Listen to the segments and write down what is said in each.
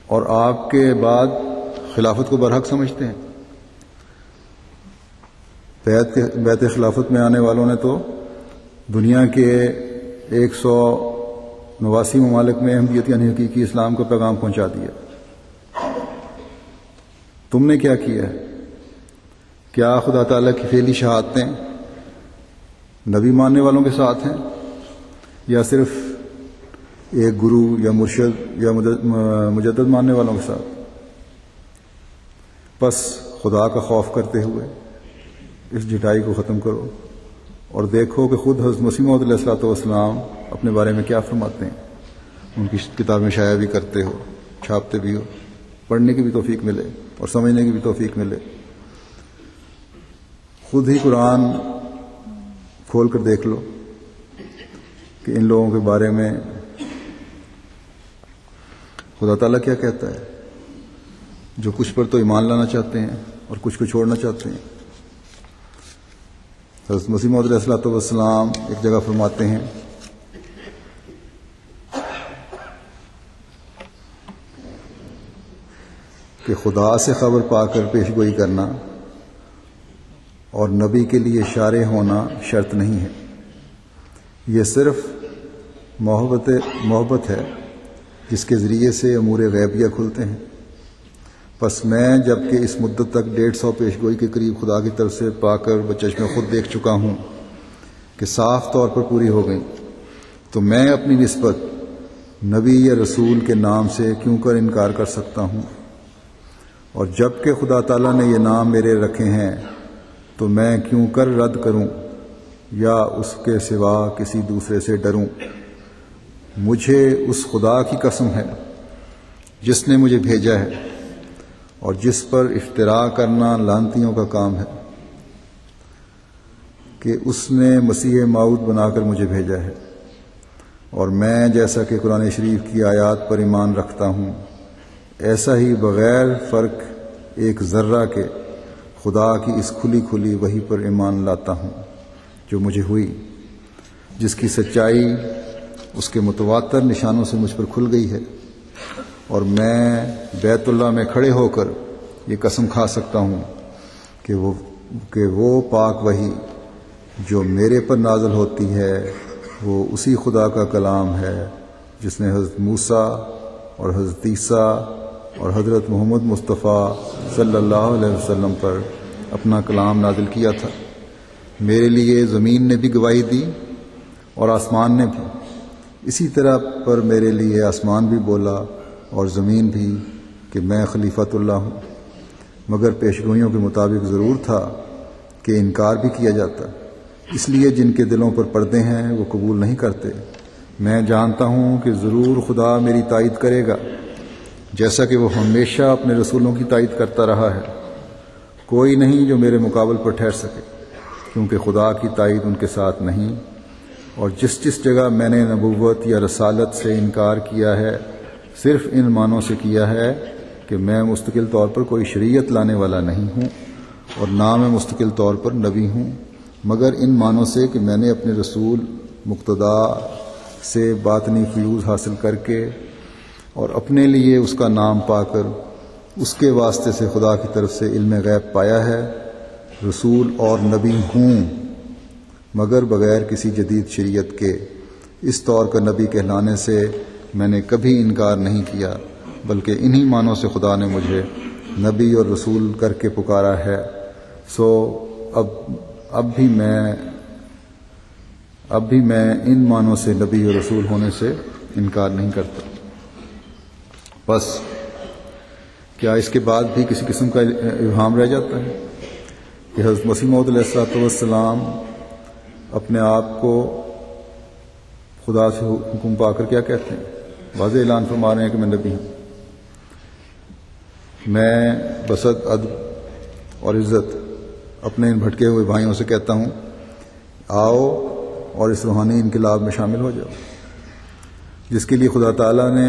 اور آپ کے بعد خلافت کو برحق سمجھتے ہیں۔ بیعت خلافت میں آنے والوں نے تو دنیا کے 189 ممالک میں احمدیت یعنی حقیقی اسلام کا پیغام پہنچا دیا۔ تم نے کیا کیا ہے؟ کیا خدا تعالیٰ کی فعلی شہادتیں نبی ماننے والوں کے ساتھ ہیں، یا صرف ایک گرو یا مرشد یا مجدد ماننے والوں کے ساتھ؟ پس خدا کا خوف کرتے ہوئے اس جھٹائی کو ختم کرو اور دیکھو کہ خود حضرت مسیح موعود علیہ الصلوۃ والسلام اپنے بارے میں کیا فرماتے ہیں۔ ان کی کتابیں شائع بھی کرتے ہو، چھاپتے بھی ہو، پڑھنے کی بھی توفیق ملے اور سمجھنے کی بھی توفیق ملے۔ خود ہی قرآن کھول کر دیکھ لو کہ ان لوگوں کے بارے میں خدا تعالیٰ کیا کہتا ہے، جو کچھ پر تو ایمان لانا چاہتے ہیں اور کچھ کو چھوڑنا چاہتے ہیں۔ حضرت مسیح موعود علیہ الصلوۃ والسلام ایک جگہ فرماتے ہیں کہ خدا سے خبر پا کر پیش گوئی کرنا اور نبی کے لیے شارع ہونا شرط نہیں ہے، یہ صرف محبت ہے جس کے ذریعے سے امور غیبیہ کھلتے ہیں۔ پس میں جبکہ اس مدت تک 150 پیش گوئی کے قریب خدا کی طرف سے پا کر بچشم خود دیکھ چکا ہوں کہ صاف طور پر پوری ہو گئی، تو میں اپنی نسبت نبی یا رسول کے نام سے کیوں کر انکار کر سکتا ہوں؟ اور جب کہ خدا تعالیٰ نے یہ نام میرے رکھے ہیں تو میں کیوں کر رد کروں یا اس کے سوا کسی دوسرے سے ڈروں؟ مجھے اس خدا کی قسم ہے جس نے مجھے بھیجا ہے اور جس پر افتراء کرنا لعنتیوں کا کام ہے، کہ اس نے مسیح موعود بنا کر مجھے بھیجا ہے، اور میں جیسا کہ قرآن شریف کی آیات پر ایمان رکھتا ہوں ایسا ہی بغیر فرق ایک ذرہ کے خدا کی اس کھلی کھلی وحی پر ایمان لاتا ہوں جو مجھے ہوئی، جس کی سچائی اس کے متواتر نشانوں سے مجھ پر کھل گئی ہے، اور میں بیت اللہ میں کھڑے ہو کر یہ قسم کھا سکتا ہوں کہ وہ پاک وحی جو میرے پر نازل ہوتی ہے وہ اسی خدا کا کلام ہے جس نے حضرت موسیٰ اور حضرت عیسیٰ اور حضرت محمد مصطفیٰ صلی اللہ علیہ وسلم پر اپنا کلام نازل کیا تھا۔ میرے لیے زمین نے بھی گواہی دی اور آسمان نے بھی، اسی طرح پر میرے لیے آسمان بھی بولا اور زمین بھی کہ میں خلیفۃ اللہ ہوں، مگر پیشگوئیوں کے مطابق ضرور تھا کہ انکار بھی کیا جاتا، اس لیے جن کے دلوں پر پردے ہیں وہ قبول نہیں کرتے۔ میں جانتا ہوں کہ ضرور خدا میری تائید کرے گا، جیسا کہ وہ ہمیشہ اپنے رسولوں کی تائید کرتا رہا ہے۔ کوئی نہیں جو میرے مقابل پر ٹھہر سکے، کیونکہ خدا کی تائید ان کے ساتھ نہیں، اور جس جگہ میں نے نبوت یا رسالت سے انکار کیا ہے صرف ان معنوں سے کیا ہے کہ میں مستقل طور پر کوئی شریعت لانے والا نہیں ہوں اور نہ میں مستقل طور پر نبی ہوں، مگر ان معنوں سے کہ میں نے اپنے رسول مقتدا سے باطنی فیوز حاصل کر کے اور اپنے لیے اس کا نام پا کر اس کے واسطے سے خدا کی طرف سے علم غیب پایا ہے۔ رسول اور نبی ہوں مگر بغیر کسی جدید شریعت کے، اس طور کا نبی کہلانے سے میں نے کبھی انکار نہیں کیا، بلکہ انہی معنوں سے خدا نے مجھے نبی اور رسول کر کے پکارا ہے۔ سو اب بھی میں ان معنوں سے نبی اور رسول ہونے سے انکار نہیں کرتا۔ بس کیا اس کے بعد بھی کسی قسم کا ابہام رہ جاتا ہے کہ حضرت مسیح موعود علیہ الصلوۃ والسلام اپنے آپ کو خدا سے حکم پا کر کیا کہتے ہیں؟ واضح اعلان فرما رہے ہیں کہ میں نبی ہوں۔ میں بسط ادب اور عزت اپنے ان بھٹکے ہوئے بھائیوں سے کہتا ہوں، آؤ اور اس روحانی انقلاب میں شامل ہو جاؤ جس کے لیے خدا تعالیٰ نے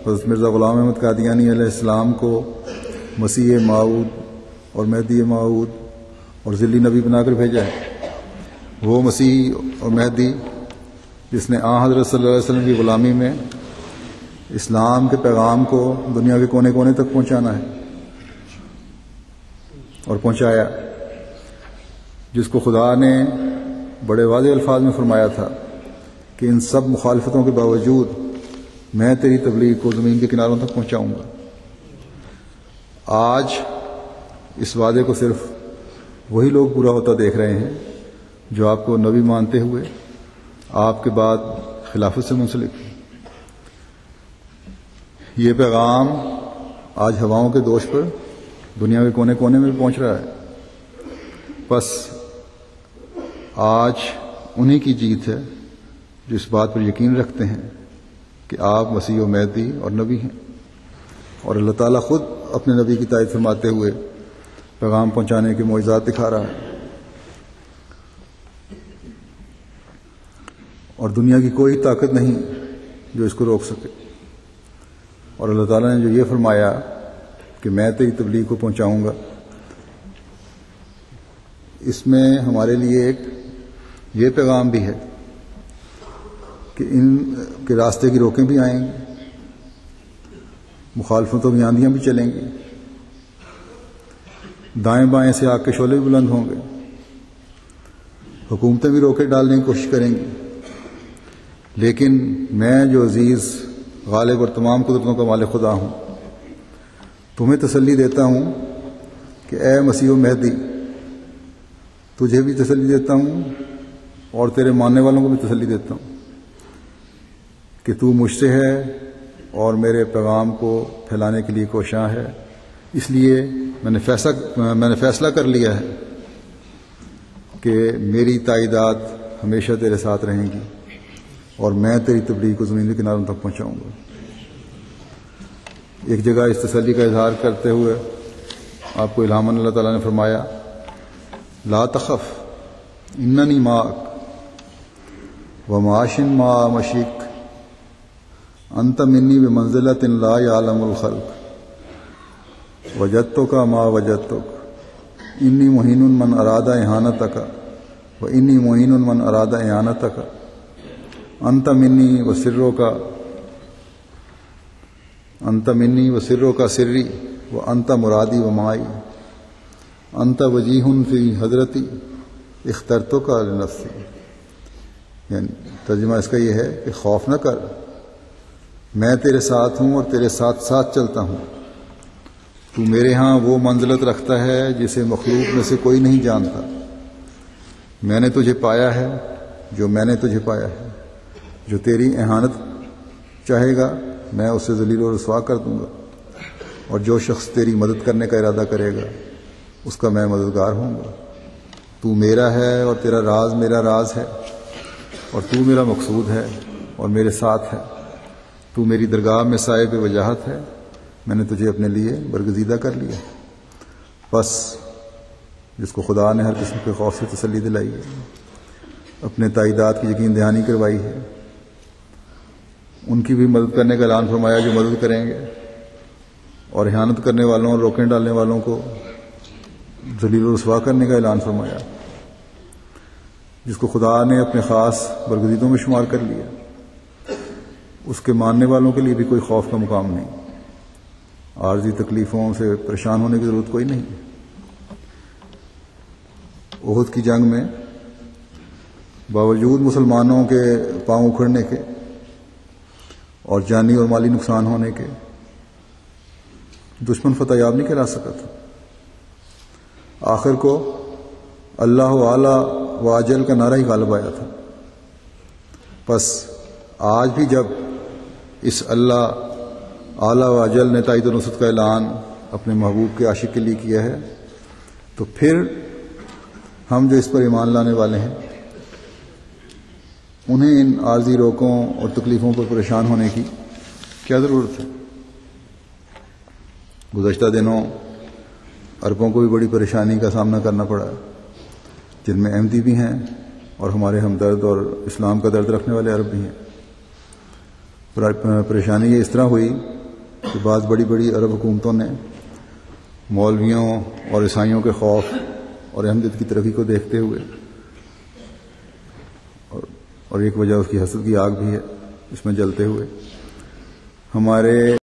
حضرت مرزا غلام احمد قادیانی علیہ السلام کو مسیح موعود اور مہدی موعود اور ذلی نبی بنا کر بھیجا ہے۔ وہ مسیح اور مہدی جس نے حضرت صلی اللہ علیہ وسلم کی غلامی میں اسلام کے پیغام کو دنیا کے کونے کونے تک پہنچانا ہے، اور پہنچایا، جس کو خدا نے بڑے واضح الفاظ میں فرمایا تھا کہ ان سب مخالفتوں کے باوجود میں تیری تبلیغ کو زمین کے کناروں تک پہنچاؤں گا۔ آج اس وعدے کو صرف وہی لوگ پورا ہوتا دیکھ رہے ہیں جو آپ کو نبی مانتے ہوئے آپ کے بعد خلافت سے منسلک ہیں۔ یہ پیغام آج ہواؤں کے دوش پر دنیا کے کونے کونے میں بھی پہنچ رہا ہے۔ بس آج انہی کی جیت ہے جو اس بات پر یقین رکھتے ہیں کہ آپ مسیح و مہدی اور نبی ہیں، اور اللہ تعالیٰ خود اپنے نبی کی تائید فرماتے ہوئے پیغام پہنچانے کے معجزات دکھا رہا ہے، اور دنیا کی کوئی طاقت نہیں جو اس کو روک سکے۔ اور اللہ تعالیٰ نے جو یہ فرمایا کہ میں تیری تبلیغ کو پہنچاؤں گا، اس میں ہمارے لیے ایک یہ پیغام بھی ہے کہ ان کے راستے کی روکیں بھی آئیں گی، مخالفتوں کی آندیاں بھی چلیں گی، دائیں بائیں سے آگ کے شعلے بھی بلند ہوں گے، حکومتیں بھی روکے ڈالنے کی کوشش کریں گی، لیکن میں جو عزیز غالب اور تمام قدرتوں کا مالک خدا ہوں، تمہیں تسلی دیتا ہوں کہ اے مسیح و مہدی، تجھے بھی تسلی دیتا ہوں اور تیرے ماننے والوں کو بھی تسلی دیتا ہوں کہ تو مجھ سے ہے اور میرے پیغام کو پھیلانے کے لیے کوشاں ہے۔ اس لیے میں نے فیصلہ کر لیا ہے کہ میری تائیدات ہمیشہ تیرے ساتھ رہیں گی، اور میں تیری تبلیغ کو زمین کے کناروں تک پہنچاؤں گا۔ ایک جگہ اس تسلی کا اظہار کرتے ہوئے آپ کو الہاماً اللہ تعالیٰ نے فرمایا، لا تخف اننی معک وماشن ما مشیک انت منی بمنزلۃ لا یعلم الخلق وجدتک ما وجدتک انی مہین من اراد اہانتک و انی مہین من اراد اعانتک انت منی و سروں کا سری و انت مرادی و مائی انت وجیہ فی حضرتی اخترتک لنفسی۔ یعنی ترجمہ اس کا یہ ہے کہ خوف نہ کر، میں تیرے ساتھ ہوں اور تیرے ساتھ ساتھ چلتا ہوں۔ تو میرے ہاں وہ منزلت رکھتا ہے جسے مخلوق میں سے کوئی نہیں جانتا۔ میں نے تجھے پایا ہے جو میں نے تجھے پایا ہے۔ جو تیری اہانت چاہے گا میں اسے ذلیل و رسوا کر دوں گا، اور جو شخص تیری مدد کرنے کا ارادہ کرے گا اس کا میں مددگار ہوں گا۔ تو میرا ہے اور تیرا راز میرا راز ہے، اور تو میرا مقصود ہے اور میرے ساتھ ہے۔ تو میری درگاہ میں سائے پہ وجاہت ہے، میں نے تجھے اپنے لیے برگزیدہ کر لیا۔ بس جس کو خدا نے ہر قسم کے خوف سے تسلی دلائی ہے، اپنے تائیدات کی یقین دہانی کروائی ہے، ان کی بھی مدد کرنے کا اعلان فرمایا جو مدد کریں گے، اور احانت کرنے والوں اور روکنے ڈالنے والوں کو ذلیل و رسوا کرنے کا اعلان فرمایا۔ جس کو خدا نے اپنے خاص برگزیدوں میں شمار کر لیا، اس کے ماننے والوں کے لیے بھی کوئی خوف کا مقام نہیں، عارضی تکلیفوں سے پریشان ہونے کی ضرورت کوئی نہیں۔ احد کی جنگ میں باوجود مسلمانوں کے پاؤں اکھڑنے کے اور جانی اور مالی نقصان ہونے کے، دشمن فتح یاب نہیں کرا سکا تھا۔ آخر کو اللہ اعلی و اجل کا نعرہ ہی غالب آیا تھا۔ بس آج بھی جب اس اللہ اعلی و اجل نے تائید و نصرت کا اعلان اپنے محبوب کے عاشق کے لیے کیا ہے، تو پھر ہم جو اس پر ایمان لانے والے ہیں انہیں ان عارضی روکوں اور تکلیفوں پر پریشان ہونے کی کیا ضرورت ہے؟ گزشتہ دنوں عربوں کو بھی بڑی پریشانی کا سامنا کرنا پڑا، جن میں احمدی بھی ہیں اور ہمارے ہمدرد اور اسلام کا درد رکھنے والے عرب بھی ہیں۔ پریشانی یہ اس طرح ہوئی کہ بعض بڑی بڑی عرب حکومتوں نے مولویوں اور عیسائیوں کے خوف اور احمدیت کی ترقی کو دیکھتے ہوئے، اور ایک وجہ اس کی حسد کی آگ بھی ہے اس میں جلتے ہوئے، ہمارے